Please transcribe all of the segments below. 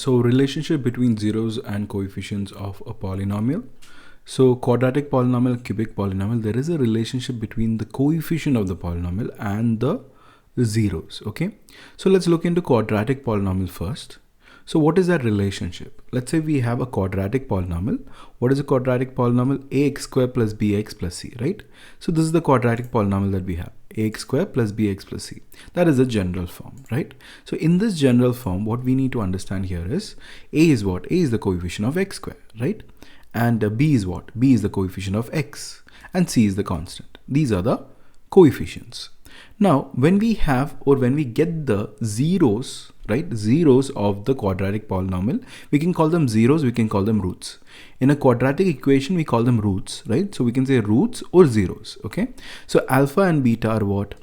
So relationship between zeros and coefficients of a polynomial. So quadratic polynomial, cubic polynomial, there is a relationship between the coefficient of the polynomial and the zeros. Okay, so let's look into quadratic polynomial first. So what is that relationship? Let's say we have a quadratic polynomial. What is a quadratic polynomial? Ax square plus bx plus c, right? So this is the quadratic polynomial that we have. Ax square plus bx plus c. That is the general form, right? So in this general form, what we need to understand here is a is what? A is the coefficient of x square, right? And b is what? B is the coefficient of x, and c is the constant. These are the coefficients. Now, when we have or when we get the zeros, right, zeros of the quadratic polynomial, we can call them zeros, we can call them roots. In a quadratic equation, we call them roots, right? So we can say roots or zeros, okay? So alpha and beta are what?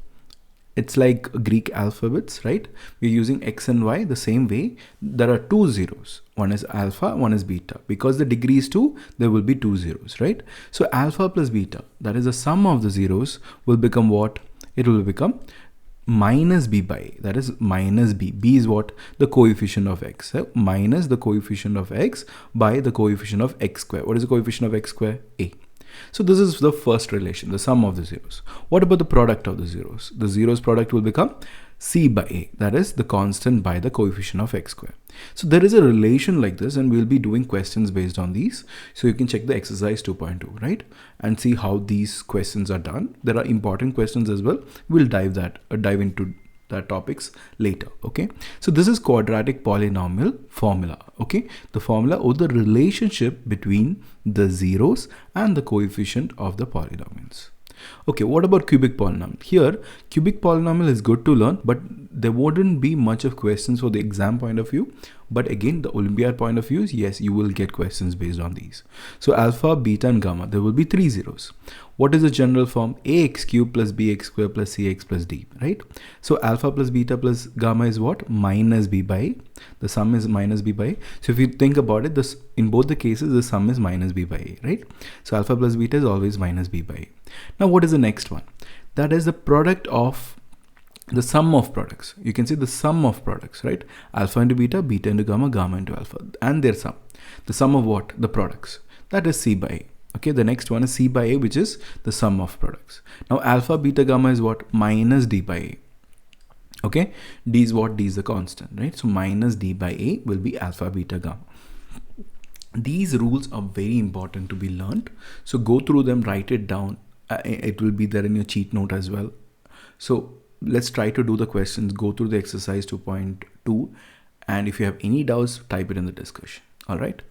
It's like Greek alphabets, right? We're using x and y the same way. There are two zeros. One is alpha, one is beta. Because the degree is 2, there will be two zeros, right? So alpha plus beta, that is the sum of the zeros, will become what? It will become minus b by a. That is minus b. B is what? The coefficient of x. So minus the coefficient of x by the coefficient of x square. What is the coefficient of x square? A. So this is the first relation, the sum of the zeros. What about the product of the zeros? The zeros product will become c by a. That is the constant by the coefficient of x square. So there is a relation like this, and we'll be doing questions based on these. So you can check the exercise 2.2, right? And see how these questions are done. There are important questions as well. We'll dive into the topics later. Okay, so this is quadratic polynomial formula. Okay, the formula or the relationship between the zeros and the coefficient of the polynomials. Okay, what about cubic polynomial? Here, cubic polynomial is good to learn, but there wouldn't be much of questions for the exam point of view. But again, the Olympiad point of view is, yes, you will get questions based on these. So alpha, beta, and gamma, there will be three zeros. What is the general form? Ax cubed plus bx square plus cx plus d, right? So alpha plus beta plus gamma is what? Minus b by a. The sum is minus b by a. So if you think about it, this in both the cases, the sum is minus b by a, right? So alpha plus beta is always minus b by a. Now, what is the next one? That is the product of the sum of products. You can see the sum of products, right? Alpha into beta, beta into gamma, gamma into alpha, and their sum. The sum of what? The products. That is c by a. Okay, the next one is c by a, which is the sum of products. Now, alpha, beta, gamma is what? Minus d by a. Okay, d is what? D is the constant, right? So minus d by a will be alpha, beta, gamma. These rules are very important to be learned. So go through them, write it down. It will be there in your cheat note as well. So let's try to do the questions, go through the exercise 2.2, and if you have any doubts, type it in the discussion. All right.